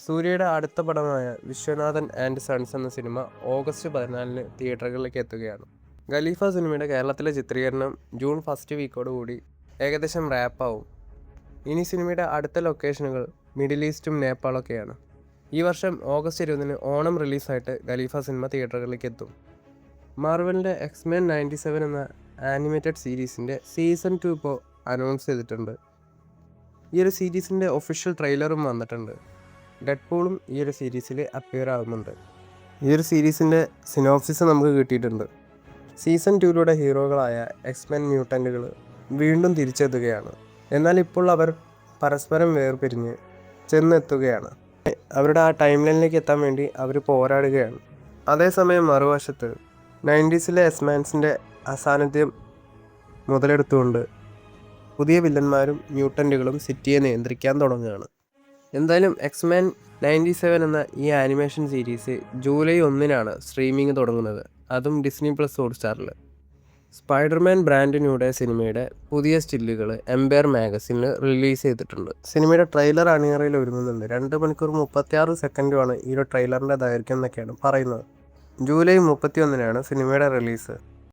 സൂര്യയുടെ അടുത്ത പടമായ Viswanathan and sons എന്ന സിനിമ ഓഗസ്റ്റ് 14-ന് തിയേറ്ററുകളിലേക്ക് എത്തുകയാണ്. ഖലീഫ സിനിമയുടെ കേരളത്തിലെ ചിത്രീകരണം ജൂൺ ഫസ്റ്റ് വീക്കോടുകൂടി ഏകദേശം റാപ്പാവും. ഇനി സിനിമയുടെ അടുത്ത ലൊക്കേഷനുകൾ മിഡിൽ ഈസ്റ്റും നേപ്പാളൊക്കെയാണ്. ഈ വർഷം ഓഗസ്റ്റ് 20-ന് ഓണം റിലീസായിട്ട് ഖലീഫ സിനിമ തിയേറ്ററുകളിലേക്ക് എത്തും. മാർവലിൻ്റെ എക്സ്മെൻ 97 എന്ന ആനിമേറ്റഡ് സീരീസിൻ്റെ സീസൺ 2 ഇപ്പോൾ അനൗൺസ് ചെയ്തിട്ടുണ്ട്. ഈ ഒരു സീരീസിൻ്റെ ഒഫീഷ്യൽ ട്രെയിലറും വന്നിട്ടുണ്ട്. ഡെഡ്പൂളും ഈ ഒരു സീരീസിൽ അപ്പിയർ ആകുന്നുണ്ട്. ഈ ഒരു സീരീസിൻ്റെ സിനോപ്സിസ് നമുക്ക് കിട്ടിയിട്ടുണ്ട്. സീസൺ 2-ലൂടെ ഹീറോകളായ എക്സ്മെൻ മ്യൂട്ടൻറ്റുകൾ വീണ്ടും തിരിച്ചെത്തുകയാണ്. എന്നാൽ ഇപ്പോൾ അവർ പരസ്പരം വേർപിരിഞ്ഞ് ചെന്നെത്തുകയാണ്. അവരുടെ ആ ടൈം ലൈനിലേക്ക് എത്താൻ വേണ്ടി അവർ പോരാടുകയാണ്. അതേസമയം മറുവശത്ത് 90സിലെ എക്സ്മാൻസിൻ്റെ അസാന്നിധ്യം മുതലെടുത്തുകൊണ്ട് പുതിയ വില്ലന്മാരും മ്യൂട്ടൻറ്റുകളും സിറ്റിയെ നിയന്ത്രിക്കാൻ തുടങ്ങുകയാണ്. എന്തായാലും എക്സ്മാൻ 97 എന്ന ഈ ആനിമേഷൻ സീരീസ് ജൂലൈ 1-നാണ് സ്ട്രീമിംഗ് തുടങ്ങുന്നത്, അതും ഡിസ്നി പ്ലസ് ഹോട്ട്സ്റ്റാറിൽ. സ്പൈഡർമാൻ ബ്രാൻഡ് ന്യൂയുടെ സിനിമയുടെ പുതിയ സ്റ്റില്ലുകൾ എംപയർ മാഗസിനിൽ റിലീസ് ചെയ്തിട്ടുണ്ട്. സിനിമയുടെ ട്രെയിലർ അണിയറയിൽ ഒരുങ്ങുന്നുണ്ട്. 2 മണിക്കൂർ 36 സെക്കൻഡുമാണ് ഈ ഒരു ട്രെയിലറിൻ്റെ ദൈർഘ്യം എന്നൊക്കെയാണ് പറയുന്നത്. ജൂലൈ 31-നാണ് സിനിമയുടെ റിലീസ്.